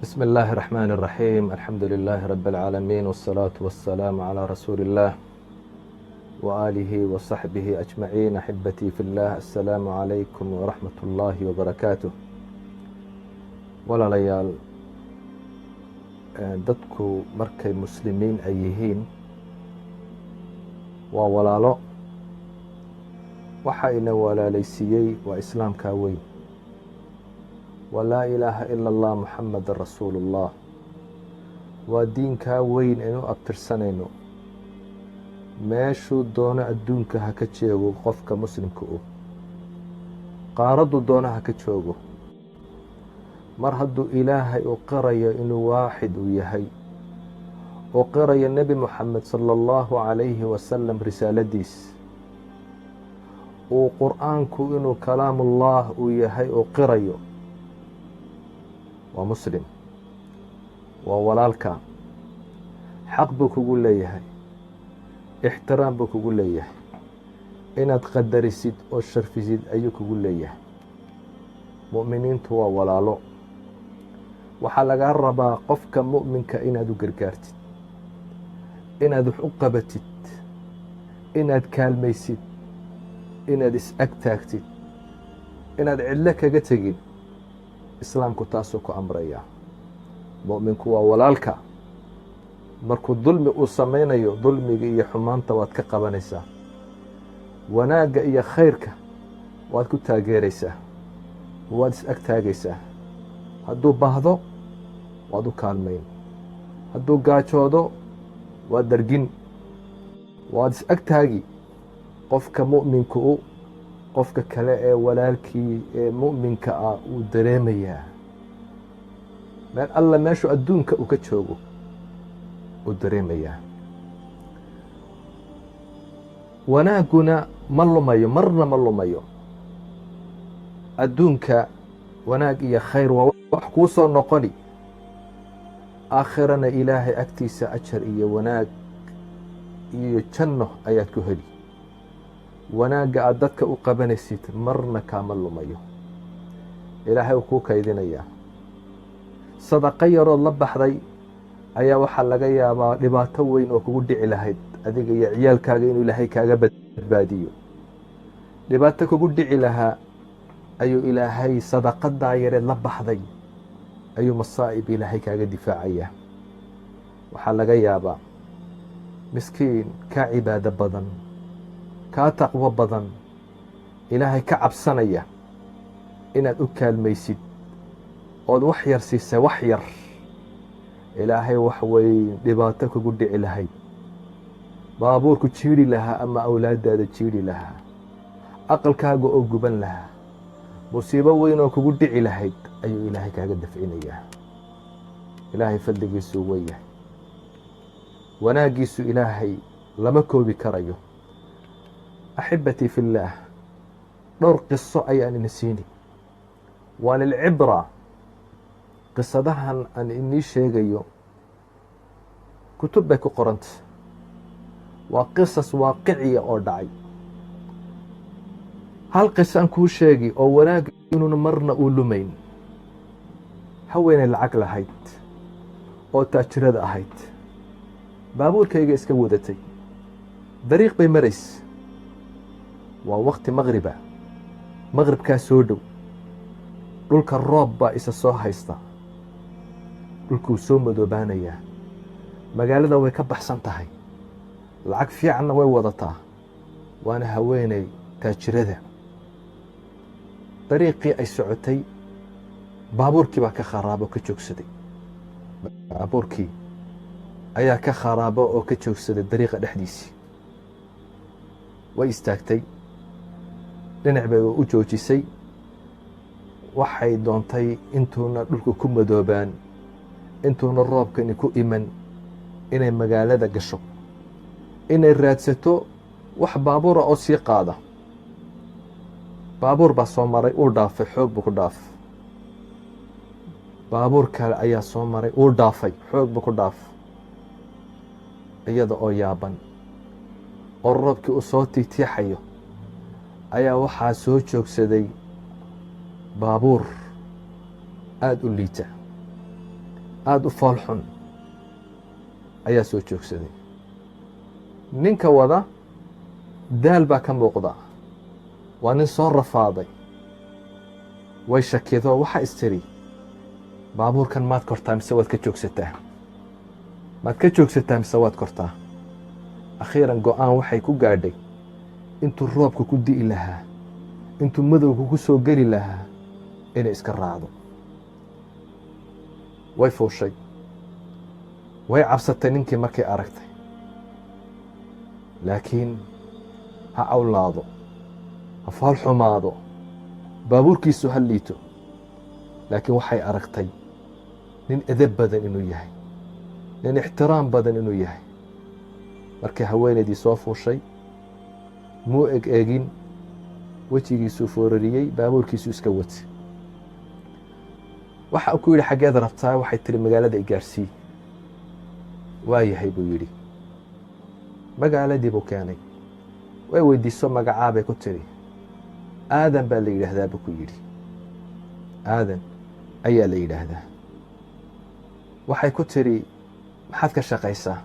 بسم الله الرحمن الرحيم. الحمد لله رب العالمين، والصلاة والسلام على رسول الله وآله وصحبه أجمعين. أحبتي في الله، السلام عليكم ورحمة الله وبركاته. walaalayaal, dadku markay muslimiin ay yihiin waa walaalo. waxa ina walaalaysiiyey waa islaamkaa weyn, wa laa ilaaha ila allah muxamada rasuulullah. waa diinkaa weyn aynu abtirsanayno. meeshuu doono adduunka ha ka jeego qofka muslimka qaaraddu doono ha ka joogo, mar hadduu ilaahay u qirayo inuu waaxid uu yahay, oo qirayo nebi moxamed sala allahu calayhi wasalam risaaladiis, uu qur'aanku inuu kalaamullah uu yahay oo qirayo, waa muslim, waa walaalka. xaq buu kugu leeyahay, ixtiraam buu kugu leeyahay, inaad qadarisid oo sharfisid ayuu kugu leeyahay. mu'miniintu waa walaalo. waxaa lagaa rabaa qofka mu'minka inaad u gargaartid, inaad wax u qabatid, inaad kaalmaysid, inaad is-ag taagtid, inaad cidlo kaga tegin. islaamku taasuu ku amraya. mu'minku waa walaalka. markuu dulmi uu samaynayo, dulmiga iyo xumaanta waad ka qabanaysaa, wanaagga iyo khayrka waad ku taageeraysaa, waad is-ag taagaysaa. hadduu baahdo waad u kaalmayn, hadduu gaajoodo waad dargin, waad is-ag taagi. qofka mu'minku qofka kale ee walaalkii ee mu'minka ah uu dareemayaa meel alla meeshuu adduunka uu ka joogo uu dareemayaa. wanaagguna ma lumayo, marna ma lumayo. adduunka wanaag iyo khayr waa wax kuu soo noqoni. aakhirana ilaahay agtiisa ajar iyo wanaag iyo janno ayaad ku heli. wanaagga aad dadka u qabanaysid marna kaama lumayo. ilaahay uu kuu kaydinayaa. sadaqo yarood la baxday ayaa waxaa laga yaabaa dhibaato weyn oo kugu dhici lahayd adiga iyo ciyaalkaaga inuu ilaahay kaaga badbaadiyo. dhibaato kugu dhici lahaa ayuu ilaahay sadaqadaa yareed la baxday ayuu masaa'ib ilaahay kaaga difaacayaa. waxaa laga yaabaa miskiin kaa cibaado badan, kaa taqwo badan, ilaahay ka cabsanaya inaad u kaalmaysid ood wax yar siisa. wax yar ilaahay wax weyn dhibaato kugu dhici lahayd, baabuurku jiidhi lahaa ama awlaadaada jiidhi lahaa, aqalkaaga oo guban lahaa, musiibo weyn oo kugu dhici lahayd ayuu ilaahay kaaga dafcinayaa. ilaahay fadligiisuu weyn yahay, wanaaggiisu ilaahay lama koobi karayo. axibbatii fi illaah, dhowr qiso ayaan ina siini. waa lilcibra. qisadahan aan inii sheegayo kutub bay ku qoranta. waa qisas waaqiciya oo dhacay. hal qisaan kuu sheegi oo wanaag inuuna marna uu lumayn. haweenay lacag lahayd oo taajirada ahayd, baabuurkayga iska wadatay, dariiq bay marays. waa waqti maqriba, maqribkaa soo dhow, dhulka roob baa isa soo haysta, dhulkuu soo madoobaanayaa. magaalada way ka baxsan tahay, lacag fiicanna way wadataa, waana haweenay taajirada. dariiqii ay socotay baabuurkii baa ka kharaabo ka joogsaday. baabuurkii ayaa ka kharaabo oo ka joogsaday dariiqa dhexdiisii. way istaagtay, dhinac bay u joojisay. waxay doontay intuuna dhulku ku madoobaan, intuuna roobkani ku iman, inay magaalada gasho, inay raadsato wax baabuura oo sii qaada. baabuur baa soo maray, uu dhaafay, xoog buu ku dhaaf. baabuur kale ayaa soo maray, uu dhaafay, xoog buu ku dhaaf. iyada oo yaaban oo roobkii uu soo tiitiixayo ayaa waxaa soo joogsaday baabuur aada u liita. aada u fool xun ayaa soo joogsaday. ninka wada daal baa ka muuqda, waa nin soo rafaaday. way shakido waxa istiri baabuurkan maad kortaa mise waad ka joogsataa, maad ka joogsataa mise waad kortaa. akhiiran go-aan waxay ku gaadhay intuu roobka ku di'i lahaa, intuu madowga ku soo geli lahaa inay iska raacdo. way fuushay, way cabsatay ninkii markay aragtay. laakiin ha cawlaado, ha fool xumaado, baabuurkiisu ha liito, laakiin waxay aragtay nin edeb badan inuu yahay, nin ixtiraam badan inuu yahay. markay haweenaydii soo fuushay muu eegin, wejigiisuu foorariyey, baabuurkiisu iska watay. waxa uu ku yidhi xaggeed rabtaa? waxay tiri magaalada igaarsii. waa yahay buu yidhi. magaaladii buu keenay. way weydiiso magacaabay ku tiri. aadan baa la yidhaahdaa buu ku yidhi. aadan ayaa la yidhaahdaa. waxay ku tiri maxaad ka shaqaysaa?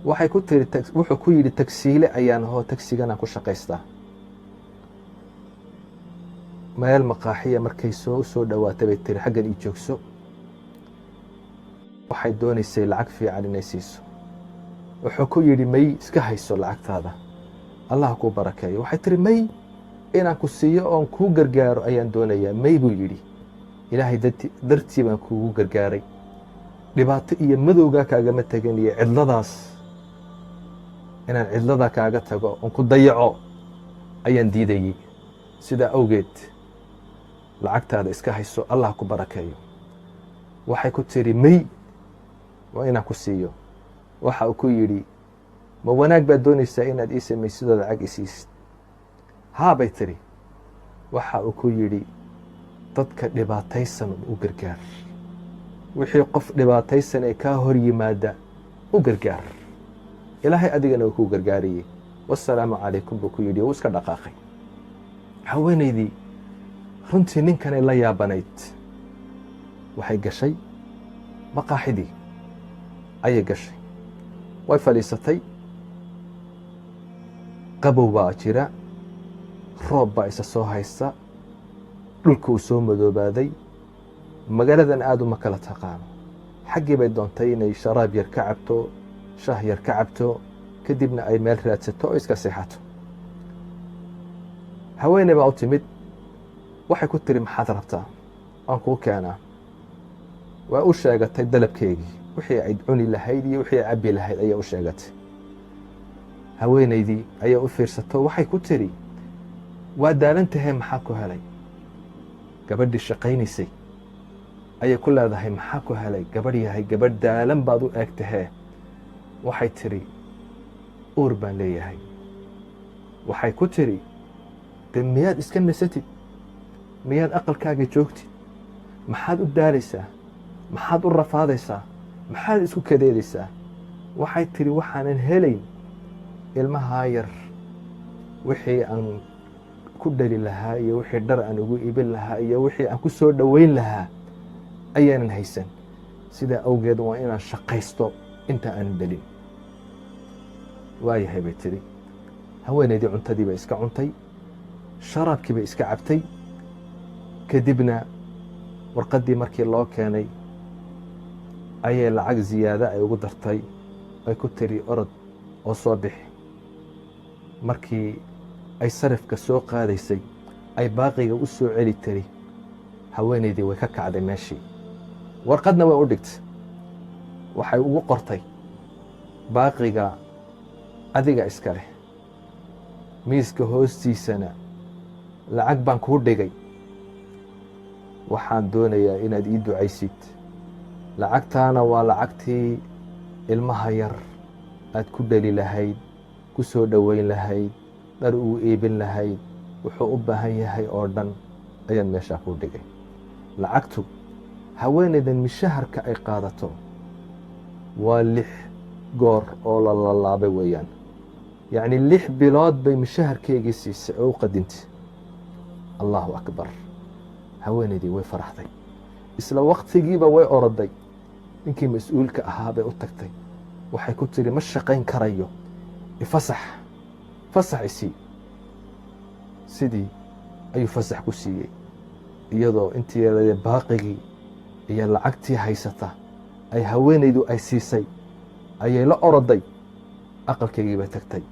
waxay ku tiri wuxuu ku yidhi tagsiile ayaan ahoo tagsiganaan ku shaqaystaa. meel maqaaxiya markay soo dhowaatay bay tiri xaggan ii joogso. waxay doonaysay lacag fiican inay siiso. wuxuu ku yidhi may iska hayso lacagtaada, allah kuu barakeeyo. waxay tiri may inaan ku siiyo oon kuu gargaaro ayaan doonayaa. may buu yidhi ilaahay dartii baan kuugu gargaaray, dhibaato iyo madowgaa kaagama tegin iyo cidladaas, inaan cidlada kaaga tago oon ku dayaco ayaan diidayey. sidaa awgeed lacagtaada iska hayso, allah ku barakeeyo. waxay ku tiri may waa inaan ku siiyo. waxa uu ku yidhi ma wanaag baad doonaysaa inaad ii samaysidoo lacag isiisid? haa bay tiri. waxa uu ku yidhi dadka dhibaataysan u gargaar, wixii qof dhibaataysan ee kaa hor yimaada u gargaar, ilaahay adigana uu kuu gargaariyey. wasalaamu calaykum buu ku yidhi, wuu iska dhaqaaqay. haweenaydii runtii ninkanay la yaabanayd. waxay gashay maqaaxidii ayay gashay. way fadhiisatay. qabow baa jira, roob baa isa soo haysta, dhulka uu soo madoobaaday. magaaladan aad uma kala taqaano. xaggii bay doontay inay sharaab yar ka cabto, shaah yar ka cabto, kadibna ay meel raadsato oo iska seexato. haweeney baa u timid. waxay ku tiri maxaad rabtaa? waan kuu keenaa. waa u sheegatay dalabkeygii, wixii ay cuni lahayd iyo wixii ay cabbi lahayd ayaa u sheegatay. haweenaydii ayaa u fiirsato. waxay ku tiri waa daalan tahay, maxaa ku helay? gabadhii shaqaynaysay ayay ku leedahay maxaa ku helay? gabadh yahay, gabadh daalan baad u eeg tahee. waxay tiri uur baan leeyahay. waxay ku tiri de miyaad iska nasatid? miyaad aqalkaaga joogtid? maxaad u daalaysaa? maxaad u rafaadaysaa? maxaad isku kadeedaysaa? waxay tiri waxaanan helayn ilmahaa yar wixii aan ku dhali lahaa iyo wixii dhar aan ugu iibin lahaa iyo wixii aan ku soo dhoweyn lahaa ayaanan haysan. sidaa awgeed waa inaan shaqaysto inta aanan dhalin. waayahay bay tiri. haweenaydii cuntadii bay iska cuntay, sharaabkii bay iska cabtay. kadibna warqaddii markii loo keenay ayay lacag ziyaada ay ugu dartay. ay ku tiri orod oo soo bixi. markii ay sarifka soo qaadaysay ay baaqiga u soo celi tiri, haweenaydii way ka kacday meeshii. warqadna way u dhigtay. waxay ugu qortay baaqiga adiga iska leh, miiska hoostiisana lacag baan kuu dhigay. waxaan doonayaa inaad ii ducaysid. lacagtaana waa lacagtii ilmaha yar aad ku dhali lahayd, ku soo dhoweyn lahayd, dhar uu iibin lahayd, wuxuu u baahan yahay oo dhan ayaan meeshaa kuu dhigay. lacagtu haweenaydan mishaharka ay qaadato waa 6 goor oo la lalaabay weeyaan. yacni 6 bilood bay mishaharkeygii siisay oo u qadintay. allahu akbar. haweenaydii way faraxday. isla waktigiiba way oroday. ninkii mas-uulka ahaa bay u tagtay, waxay ku tiri ma shaqayn karayo, ifasax isii. sidii ayuu fasax ku siiyey, iyadoo intii yaradee baaqigii iyo lacagtii haysata ay haweenaydu ay siisay ayay la oroday, aqalkaygii bay tagtay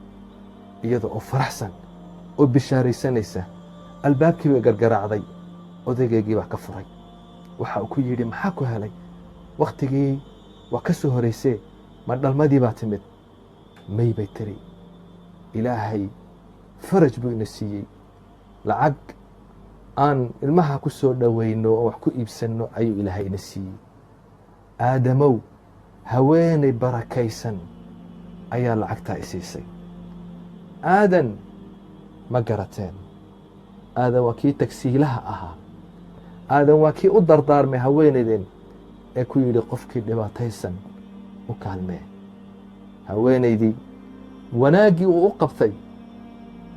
iyadoo oo faraxsan oo bishaaraysanaysa. albaabkii bay gargaraacday, odaygaygii baa ka furay. waxa uu ku yidhi maxaa ku helay? wakhtigii waa ka soo horaysee, ma dhalmadii baa timid? may bay tiri, ilaahay faraj buu ina siiyey, lacag aan ilmaha ku soo dhowayno oo wax ku iibsanno ayuu ilaahay ina siiyey. aadamow, haweenay barakaysan ayaa lacagtaa isiisay. aadan ma garateen? aadan waa kii tagsiilaha ahaa. aadan waa kii u dardaarmay haweenaydeen ee ku yidhi qofkii dhibaataysan u kaalmee. haweenaydii wanaaggii uu u qabtay,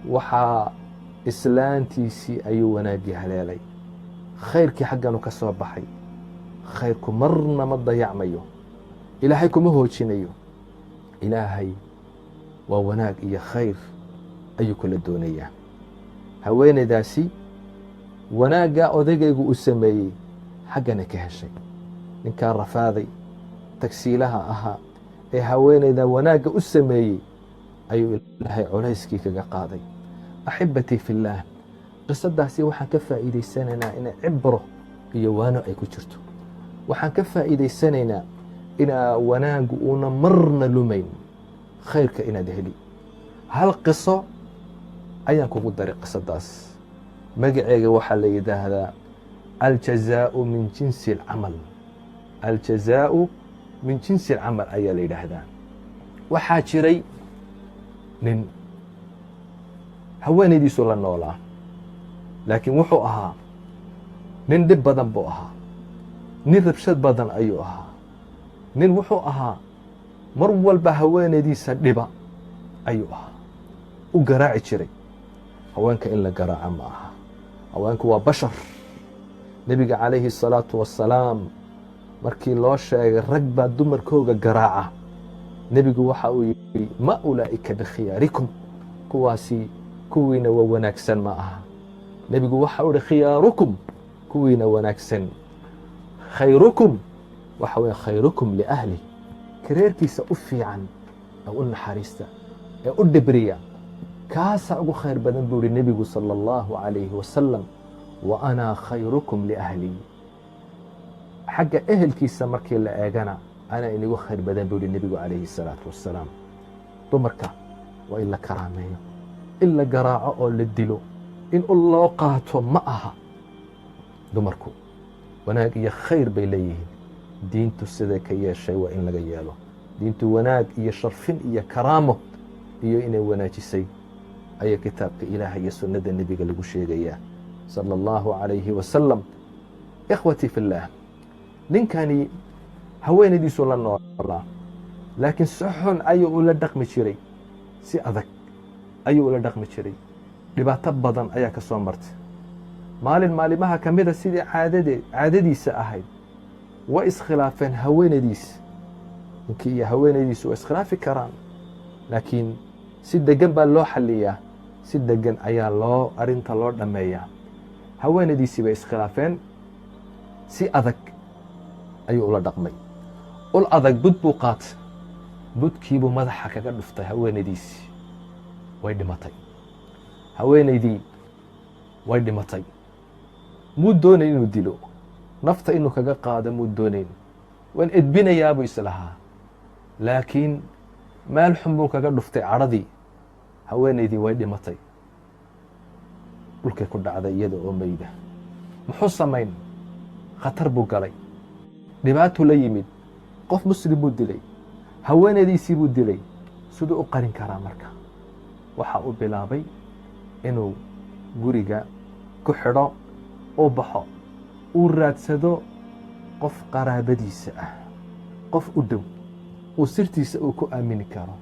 waxaa islaantiisii ayuu wanaaggii haleelay. khayrkii xagganu ka soo baxay. khayrku marna ma dayacmayo, ilaahay kuma hoojinayo. ilaahay waa wanaag iyo khayr ayuu kula doonayaa. haweenaydaasi wanaaggaa odaygaygu u sameeyey xaggana ka heshay. ninkaa rafaaday tagsiilaha ahaa ee haweenaydaa wanaagga u sameeyey ayuu ilaahay culayskii kaga qaaday. axibatii fillaah, qisadaasi waxaan ka faa'iidaysanaynaa inay cibro iyo waano ay ku jirto. waxaan ka faa'iidaysanaynaa inaa wanaaggu uuna marna lumayn, khayrka inaad heli. hal qiso ayaan kugu daray qisadaas. magaceega waxaa la yidhaahdaa aljazaau min jinsi alcamal. aljazaau min jinsi alcamal ayaa la yidhaahdaa. waxaa jiray nin haweenaydiisu la noolaa, laakiin wuxuu ahaa nin dhib badan buu ahaa, nin rabshad badan ayuu ahaa, nin wuxuu ahaa mar walba haweenaydiisa dhiba ayuu ahaa, u garaaci jiray. haweenka in la garaaca ma aha, haweenku waa bashar. nebiga calayhi الsalaatu wassalaam markii loo sheegay rag baa dumarkooga garaaca, nebigu waxa uu yidhi ma ulaa'ika bikhiyaarikum, kuwaasi kuwiina waa wanaagsan ma aha. nebigu waxa uu yihi khiyaarukum, kuwiina wanaagsan. khayrukum waxa weeye khayrukum liahli, kareerkiisa u fiican ee u naxariista ee u dhibriya, kaasaa ugu khayr badan buu yihi nebigu salى اllahu calayhi wasalam. wa anaa khayrukum liahlii, xagga ehelkiisa markii la eegana anaa inigu khayr badan buu yihi nebigu calayhi الsalaatu wassalaam. dumarka waa in la karaameeyo, in la garaaco oo la dilo, in loo qaato ma aha. dumarku wanaag iyo khayr bay leeyihiin. diintu siday ka yeeshay waa in laga yeelo. diintu wanaag iyo sharfin iyo karaamo iyo inay wanaajisay ayaa kitaabka ilaahay iyo sunnada nebiga lagu sheegayaa salى اllahu calayhi wasalam. ikhwatii fi اllaah, ninkani haweenaydiisu la noolaa, laakiin si xun ayuu ula dhaqmi jiray, si adag ayuu ula dhaqmi jiray. dhibaato badan ayaa ka soo martay. maalin maalimaha ka mida sidii caadadiisa ahayd way iskhilaafeen haweenaydiisa. ninkii iyo haweenaydiisu way iskhilaafi karaan, laakiin si degan baa loo xaliyaa, si degan ayaa arinta loo dhammeeyaa. haweenaydiisii bay iskhilaafeen, si adag ayuu ula dhaqmay. ul adag bud buu qaatay, budkiibuu madaxa kaga dhuftay haweenaydiisii. way dhimatay. haweenaydii way dhimatay. muu doonayn inuu dilo, nafta inuu kaga qaado muu doonayn, waan edbinayaabuu islahaa, laakiin meel xun buu kaga dhuftay cadhadii. haweenaydii way dhimatay, dhulkay ku dhacday iyada oo meyda. muxuu samayn? khatar buu galay, dhibaatuu la yimid, qof muslim buu dilay, haweenaydiisii buu dilay. siduu u qarin karaa marka? waxa uu bilaabay inuu guriga ku xidho, u baxo, uu raadsado qof qaraabadiisa ah, qof u dhow, uu sirtiisa uu ku aamini karo.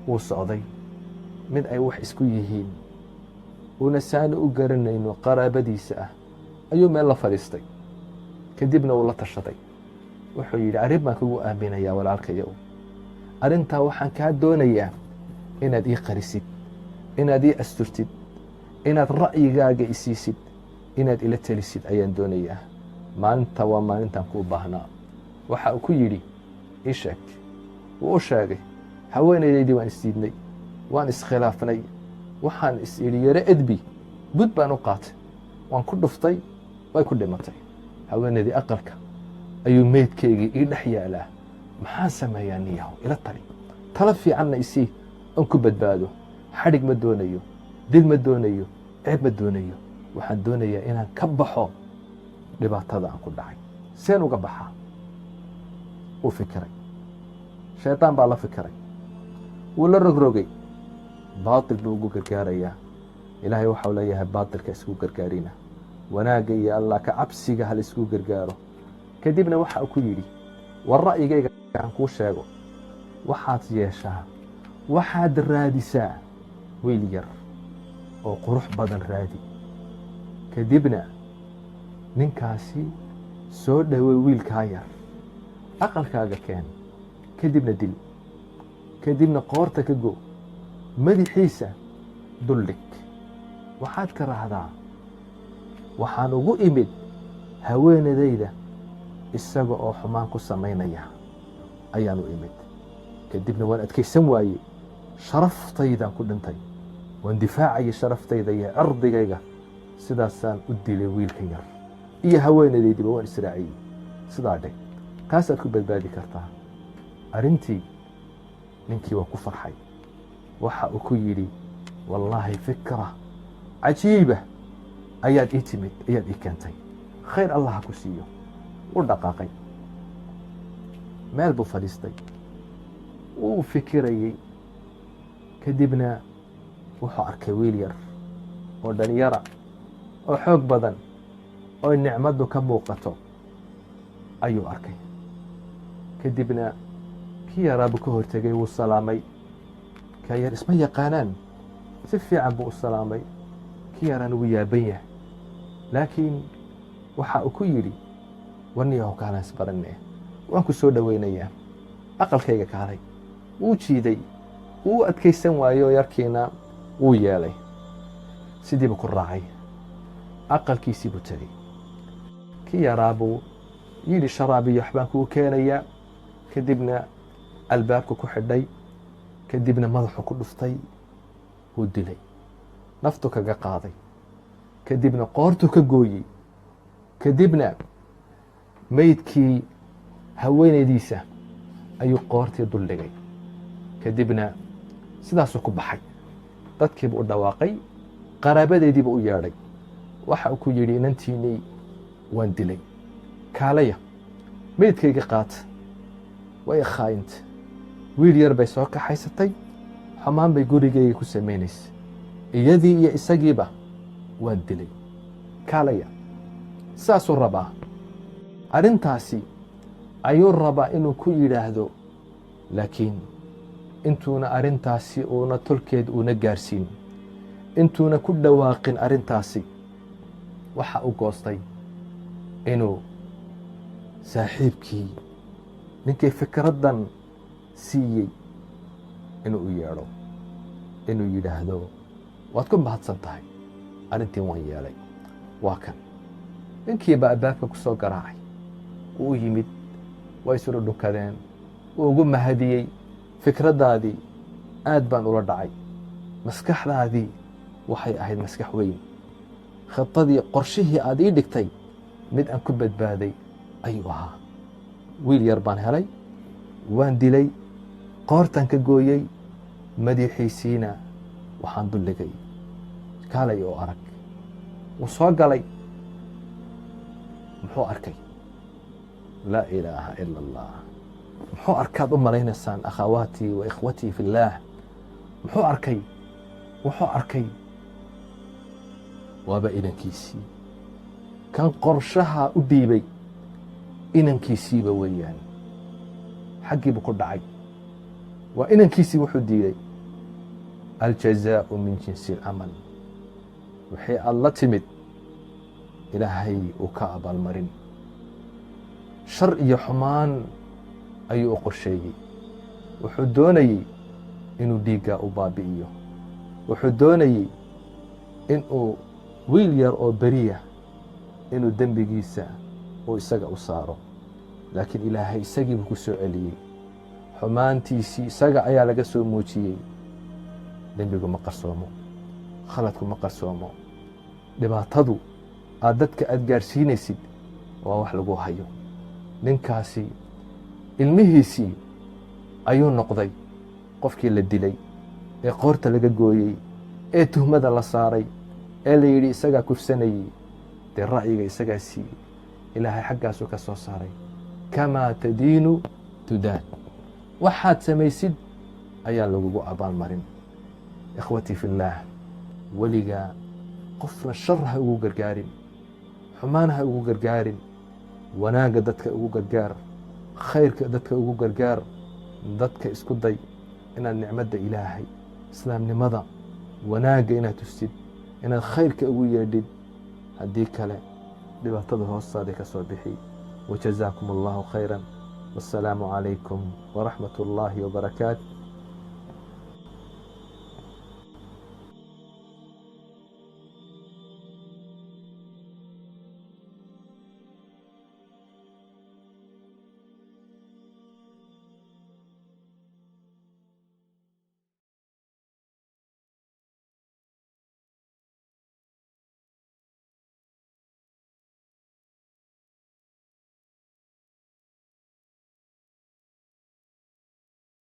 wuu socday mid ay wax isku yihiin, uuna saani u garanayno qaraabadiisa ah, ayuu meel la fadhiistay. kadibna uu la tashaday. wuxuu yidhi arrin baan kugu aaminayaa walaalkayow, arrintaa waxaan kaa doonayaa inaad ii qarisid, inaad ii asturtid, inaad ra'yigaaga isiisid, inaad ila telisid ayaan doonayaa. maalinta waa maalintaan kuu baahnaa. waxa uu ku yidhi ii sheeg. wuu u sheegay, haweenaydaydii waan isdiidnay, waan iskhilaafnay, waxaan is idhi yaro edbi, bud baan u qaatay, waan ku dhuftay, way ku dhimatay. haweenaydii aqalka ayuu meydkaygii ii dhex yaalaa, maxaan sameeyaa niyahow, ila tali, tala fiicanna isii aan ku badbaado. xadhig ma doonayo, dil ma doonayo, ceeb ma doonayo, waxaan doonayaa inaan ka baxo dhibaatada aan ku dhacay. seen uga baxaa? wuu fikiray, shaydaan baa la fikiray, wuu la rogrogay. baatil buu ugu gargaarayaa. ilaahay waxau leeyahay baatilka isku gargaarina, wanaagga iyo allah ka cabsiga hal isku gargaaro. kadibna waxa uu ku yidhi, war ra'yigayga aan kuu sheego, waxaad yeeshaa, waxaad raadisaa wiil yar oo qurux badan raadi. kadibna ninkaasi soo dhowey wiilkaa yar, aqalkaaga keen, kadibna dil, kadibna qoorta ka go, madaxiisa duldhig. waxaad ka raahdaa, waxaan ugu imid haweenadayda isaga oo xumaan ku samaynaya ayaan u imid. kadibna waan adkaysan waaye, sharaftaydan ku dhintay, waan difaacaya sharaftayda iyo cirdigayga, sidaasaan u dilay wiilka yar iyo haweenadaydiiba waan israaciyey. sidaa dheh, kaasaad ku badbaadi kartaa. arrintii ninkii waa ku farxay. waxa uu ku yidhi, wallaahi fikra cajiiba ayaad ii timid, ayaad ii keentay, khayr allah ha ku siiyo. u dhaqaaqay, meel buu fadhiistay, wuu fikirayey. kadibna wuxuu arkay wiil yar oo dhalinyara oo xoog badan oo nicmadu ka muuqato ayuu arkay. kadibna kii yaraa buu ka hortegay, wuu salaamay. ka yar isma yaqaanaan, si fiican buu u salaamay. kii yaraan ugu yaaban yahay, laakiin waxa uu ku yidhi, warniyahow kaalaan isbaranne, waan ku soo dhoweynayaa, aqalkayga kaalay. wuu jiiday, wuu adkaysan waayo, yarkiina wuu yeelay. sidiibu ku raacay, aqalkiisii buu tegey. kii yaraa buu yidhi, sharaabiyo waxbaan kuu keenayaa. kadibna albaabka ku xidhay, kadibna madaxu ku dhuftay, wuu dilay, naftu kaga qaaday. kadibna qoortu ka gooyey. kadibna meydkii haweenaydiisa ayuu qoortii duldhigay. kadibna sidaasuu ku baxay. dadkiibu u dhawaaqay, qaraabadeediiba u yeedhay. waxa uu ku yidhi, inantiinii waan dilay, kaalaya meydkayga qaata. way khaayinta, wiil yar bay soo kaxaysatay, xumaan bay gurigayga ku samaynaysay, iyadii iyo isagiiba waan dilay, kaalaya. saasuu rabaa. arrintaasi ayuu rabaa inuu ku yidhaahdo, laakiin intuuna arrintaasi uuna tolkeed uuna gaarsiin, intuuna ku dhawaaqin arrintaasi, waxa u goostay inuu saaxiibkii ninkii fikraddan siiyey inuu u yeedho, inuu yidhaahdo, waad ku mahadsan tahay, arrintii waan yeelay, waa kan. ninkiiba albaabka ku soo garaacay, wuu yimid, way isula dhunkadeen, wuu ugu mahadiyey. fikraddaadii aad baan ula dhacay, maskaxdaadii waxay ahayd maskax weyn, khidadii qorshihii aad ii dhigtay mid aan ku badbaaday ayuu ahaa. wiil yar baan helay, waan dilay, qoortaan ka gooyey, madaxiisiina waxaan duldhigay, kaalay oo arag. wuu soo galay, muxuu arkay? laa ilaaha ila allah. muxuu arkaad u malaynaysaan akhawaatii wa ikhwatii fi illaah? muxuu arkay? wuxuu arkay waaba inankiisii, kan qorshaha u dhiibay, inankiisiiba weeyaan. xaggiibu ku dhacay, waa inankiisii. wuxuu diiday, aljazaau min jinsi alcamal. wixii aad la timid ilaahay uu ka abaalmarin. shar iyo xumaan ayuu u qorsheeyey. wuxuu doonayey inuu dhiiggaa u baabi'iyo. wuxuu doonayey inuu wiil yar oo beriya inuu dembigiisa uu isaga u saaro. laakiin ilaahay isagiibuu ku soo celiyey. xumaantiisii isaga ayaa laga soo muujiyey. dembigu ma qarsoomo, khaladku ma qarsoomo. dhibaatadu aad dadka aad gaadhsiinaysid waa wax lagu hayo. ninkaasi ilmihiisii ayuu noqday qofkii la dilay, ee qoorta laga gooyey, ee tuhmada la saaray, ee la yidhi isagaa kufsanayey. dee ra'yiga isagaa siiyey. ilaahay xaggaasuu ka soo saaray. kamaa tadiinu tudaan. waxaad samaysid ayaa lagugu abaalmarin. ikhwatii fillaah, weligaa qofna shar ha ugu gargaarin, xumaan ha ugu gargaarin. wanaagga dadka ugu gargaar, khayrka dadka ugu gargaar. dadka isku day inaad nicmadda ilaahay, islaamnimada, wanaagga inaad tustid, inaad khayrka ugu yeedhid. haddii kale dhibaatada hoostaaday ka soo bixi. wajazaakum allahu khayran. wassalaamu calaykum waraxmat ullaahi wabarakaatu.